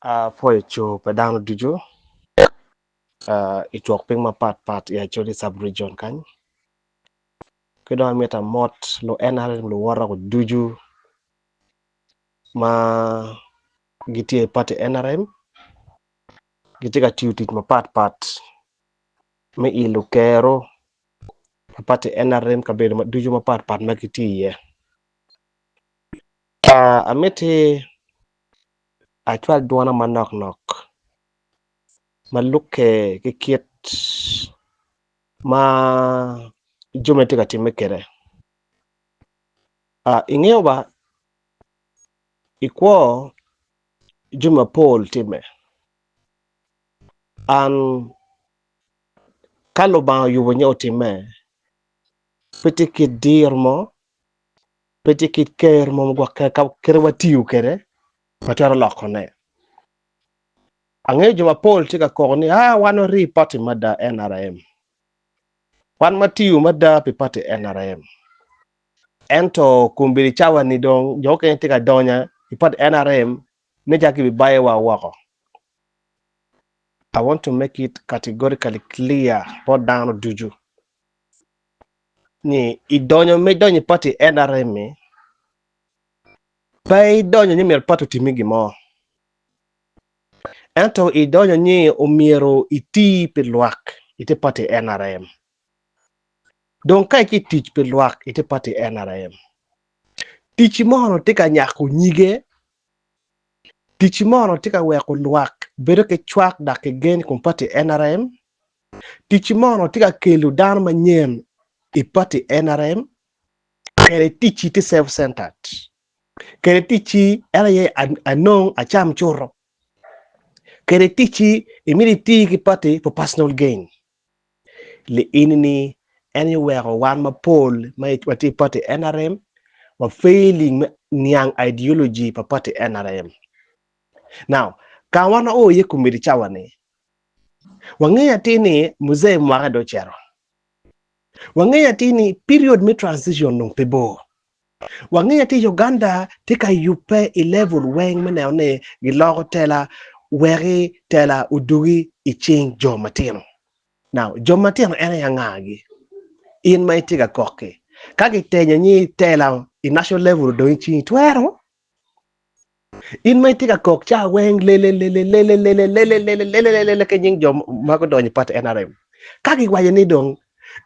For a show, Padano Dujo, it walk ping my part, ya Acholi sub-region kan. Kado meta mot, lo NRM, lo wara ko Duju, ma giti party NRM, giti ka tiutit ma part, me ilu kero, party NRM kabelo ma Duju ma part, ma giti ye. Amete, actual duana ma knock, ma luke kikiet, ma jumete ka time kere. Ingeo ba ikwo Juma Paul time an kalo ba yubo nyaw time petit dir mo petit ker mo gwa ka kerwa tiu kere patara lokone ange Juma Paul tika kogni wano ri party mada NRM wan matiu mada pi party NRM ento kumbiri chawa ni dong joke tika donya pi party NRM ne jaki bi baye wa wako. I want to make it categorically clear what down Duju. Ni idonyo me donyo party NRM bay donyo ni mer party timigi mo. Ento idonyo ni omiero iti pilwak iti party NRM. Don kai ki teach pilwak iti party NRM. Teach mono tika nyako nyige. Teach mono tika weko lwak bedo ke chwak da ke gen kum party NRM. Teach mono tika kelu dan manyen I party NRM. Kere teach iti self-centered. Kere tichi elaye anong acham churro. Kere tichi immediately ki party for personal gain. Le inini anywhere one ma poll ma wati party NRM ma failing niang ideology pa party NRM. Now, kawana ye kumiri chawane. Wangeya tini muzee mwaka dochero. Wangeya tini period mi transition nung pebo. Wangeya ti Uganda tika yupe level weng mene gilogo tela weri tela uduri iching jomatino. Now jomatino ene yangagi in my tika koke kagi tenya ni tela in national level do iching twero in my tika kok cha weng lele kenying jom mako do ni pat NRM kagi waye ni dong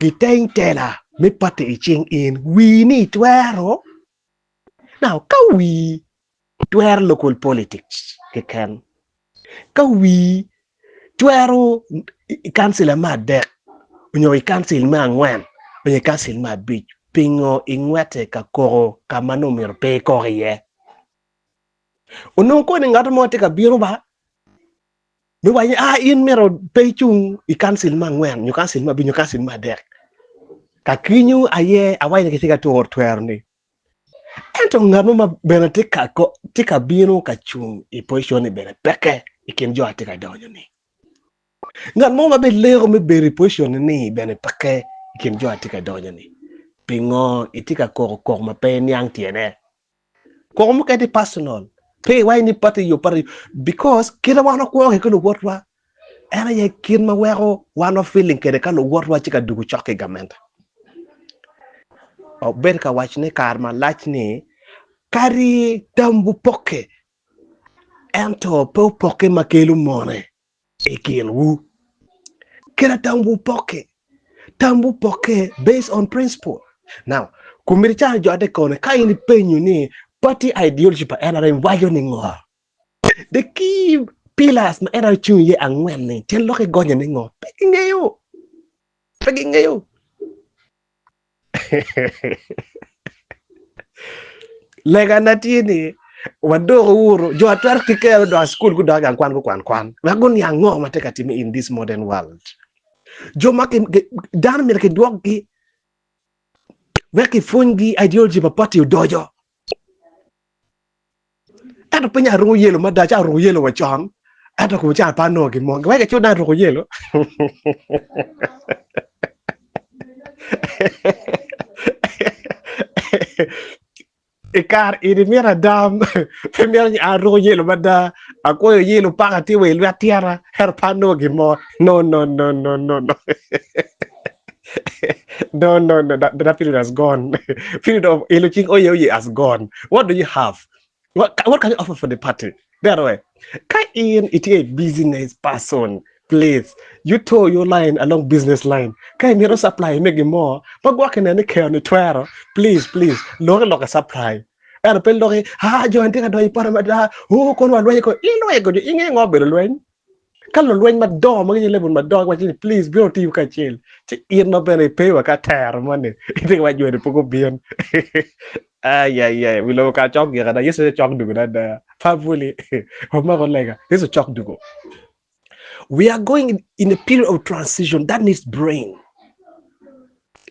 giteng tela mi pat iching in we ni twero. Now, can we twere local politics? Can we twere council ma dek? Unyo council ma ngwen, unyo council ma bich. Pingo ingwete ka koro ka manumir pe koriye. Unong ko ni ngato mo te ka biro ba? Mi wanye in mero pe chung I council ma ngwen, nyo council ma binyo council ma dek. Ka kinyu aye awai ni kitika tuor twere ni. Ento ngamo ma bene tika bino ka chung I position bene peke ikin jo atika donyo ni. Ngamo ma be lego me bere position ni bene peke ikin jo atika donyo ni. Pingo itika koko ma pe niang tiene. Koko mo kati personal. Pe why ni party yo party because kila wana ko ke no wotwa. Era ye kin ma wero one of feeling kede ka no wotwa chika dugu choke gamenta. O ben ka wachne karma lachne kari tambu poke ento po poke makelu mone ekin wu kila tambu poke based on principle. Now kumiri cha jode kone kaini penyu ni party ideology pa NRM wayo ni ngo the key pillars ma NRM chu ye angwen ni ten loke gonye ni ngo peki ngeyo lega natini wadoro wuro jo atar kikero do school kudo ga kwan wagun ya ngo mateka timi in this modern world jo make dan mi ke doggi weki fungi ideology pa party dojo ado penya ro yelo mada cha ro yelo wachon ado ko cha pa no gi mo weke chuda ro yelo Ikar ini mira dam femia ni aro yelo bada ako yelo pakati we lwa tiara herpano gimo no no that period has gone period of looking oye has gone. What do you have? What can you offer for the party? That way, can in it a business person, please. You tow your line along business line. Can you supply make it more? But working any care on the Twitter, please. Look a supply. And a pendory, join thing do paramada, who can one way go in go in over the rain. Kan lo lweny madongo ma level madongo wacho ni please biro tiyo kachiel ti in nobene pewa ka ter mane idhi wajwere poko bien ay we lo ka chok ga da yeso chok dugo da pavuli homa go lega yeso chok dugo. We are going in a period of transition that needs brain.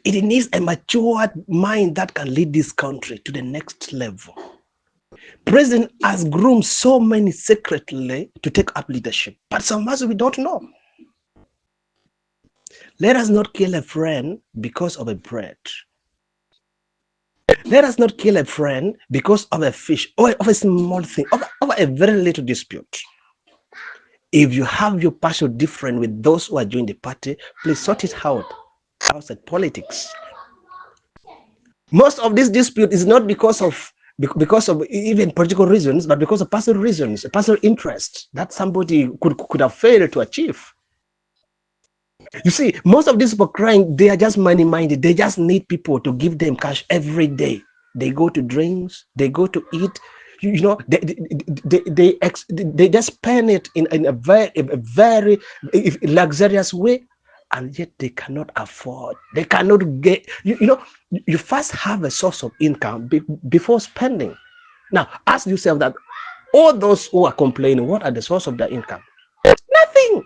It needs a matured mind that can lead this country to the next level. President has groomed so many secretly to take up leadership, but some of us we don't know. Let us not kill a friend because of a bread. Let us not kill a friend because of a fish or of a small thing, of a very little dispute. If you have your passion different with those who are joining the party, please sort it out outside politics. Most of this dispute is not because of even political reasons, but because of personal reasons, personal interest that somebody could have failed to achieve. You see, most of these people crying, they are just money-minded. They just need people to give them cash every day. They go to drinks, they go to eat. You know, they just spend it in a very luxurious way, and yet they cannot afford. They cannot get. You first have a source of income before spending. Now, ask yourself that all those who are complaining, what are the source of their income? Nothing.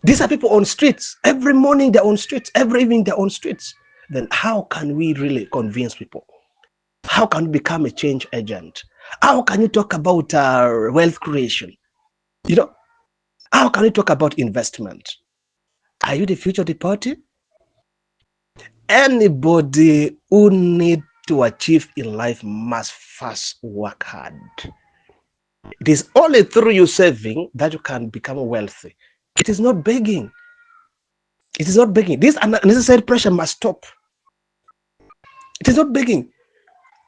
These are people on streets. Every morning they're on streets. Every evening they're on streets. Then how can we really convince people? How can we become a change agent? How can you talk about wealth creation? How can you talk about investment? Are you the future of the party? Anybody who needs to achieve in life must first work hard. It is only through your saving that you can become wealthy. It is not begging. It is not begging. This unnecessary pressure must stop. It is not begging.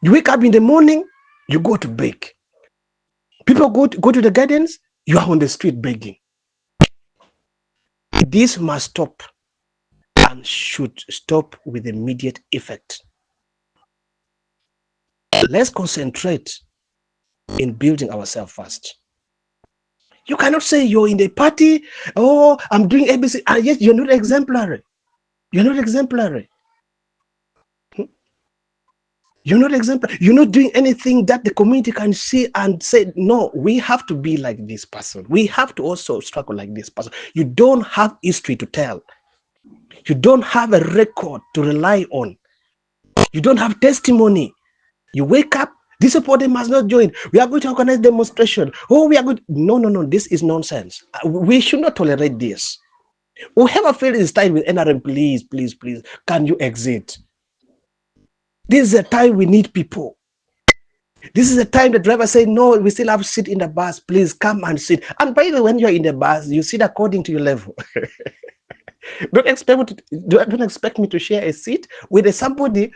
You wake up in the morning, you go to beg. People go to the gardens, you are on the street begging. This must stop and should stop with immediate effect. Let's concentrate in building ourselves first. You cannot say you're in the party, oh, I'm doing ABC, and yet you're not exemplary. You're not exemplary. You're not exemplary. You're not doing anything that the community can see and say, no, we have to be like this person. We have to also struggle like this person. You don't have history to tell. You don't have a record to rely on. You don't have testimony. You wake up, this supporter must not join. We are going to organize demonstration. Oh, we are good. No. This is nonsense. We should not tolerate this. Whoever feels is tied with NRM, please, can you exit? This is a time we need people. This is a time the driver say, no, we still have seat in the bus. Please come and sit. And by the way, when you're in the bus, you sit according to your level. Don't expect me to share a seat with somebody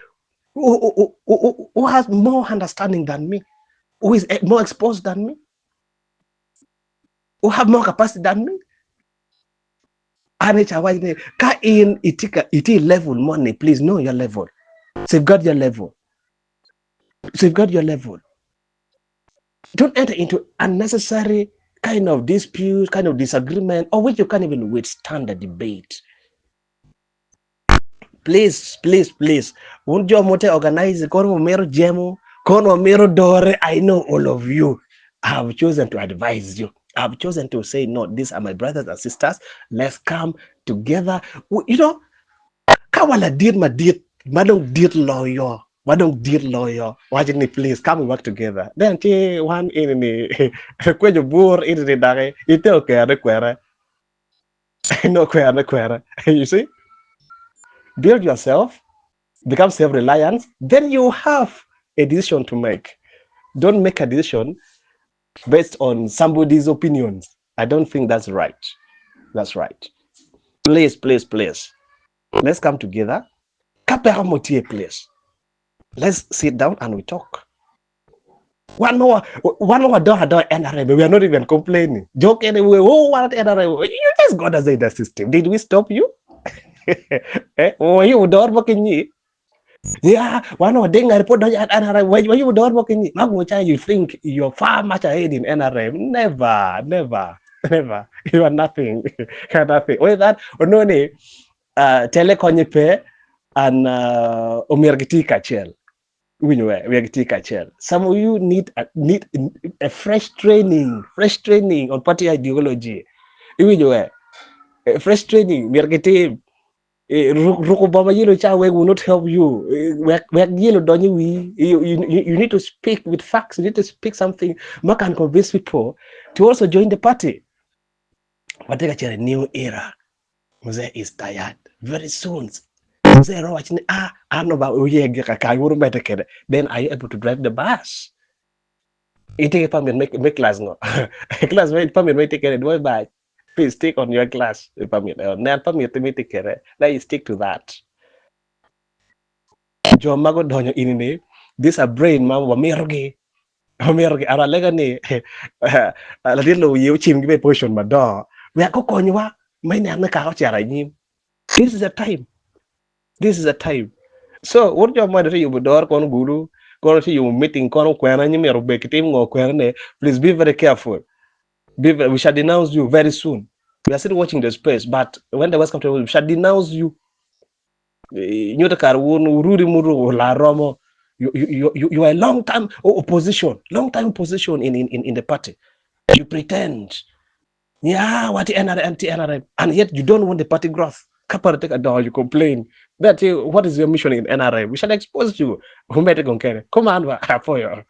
who has more understanding than me, who is more exposed than me, who have more capacity than me. In it level money, please know your level. Safeguard your level. Safeguard your level. Don't enter into unnecessary kind of dispute, kind of disagreement, or which you can't even withstand the debate. Please. Won't you organize Kono Mero Jemo, Kono Mero Dore? I know all of you. I have chosen to advise you. I have chosen to say, no, these are my brothers and sisters. Let's come together. Kawala did my deed, madam did lawyer. Madam dear lawyer, watching the please come and work together. Then one in the Quajo Boor in the Dare, it okay, the quere. No quere. You see? Build yourself, become self-reliant, then you have a decision to make. Don't make a decision based on somebody's opinions. I don't think that's right. That's right. Please, please, please. Let's come together. Please. Let's sit down and we talk. One more door NRM. We are not even complaining. Joke anyway. Oh, what NRM? You just got us in the system. Did we stop you? Oh, you door working. Yeah, one more thing I report on NRM. Why you door working? You think you're far much ahead in NRM? Never, never, never. You are nothing. You are nothing. Wait, that or no, Lakony pe and Omirgiti Kachel. We Some of you need a fresh training on party ideology. Fresh training. Mirgiti Rukubama yellow child will not help you. Yellow don't you need to speak with facts. You need to speak something. More can convince people to also join the party. But a new era. Mose is tired. Very soon. Then are you able to drive the bus? It take a permit, make class no. Class wait permit may take it. Why bye? Please stick on your class permit. Nan permit to take care. Let you stick to that. John Mago Donyo in this a brain man wa meroge. Meroge ara lega ni la dilo you chim give position ma do. We are kokonywa may na ka chara nyim. This is a time. This is a time. So what your mother you door kon guru kon see you meeting kon kwana nyim yaro be kitim ngo kwana. Please be very careful. We shall denounce you very soon. We are still watching the space, but when the West come to we shall denounce you. You are a long time opposition in the party. You pretend, yeah, what the NRM, and yet you don't want the party growth. Take a door, you complain. That what is your mission in NRM? We shall expose you. Come on, for you.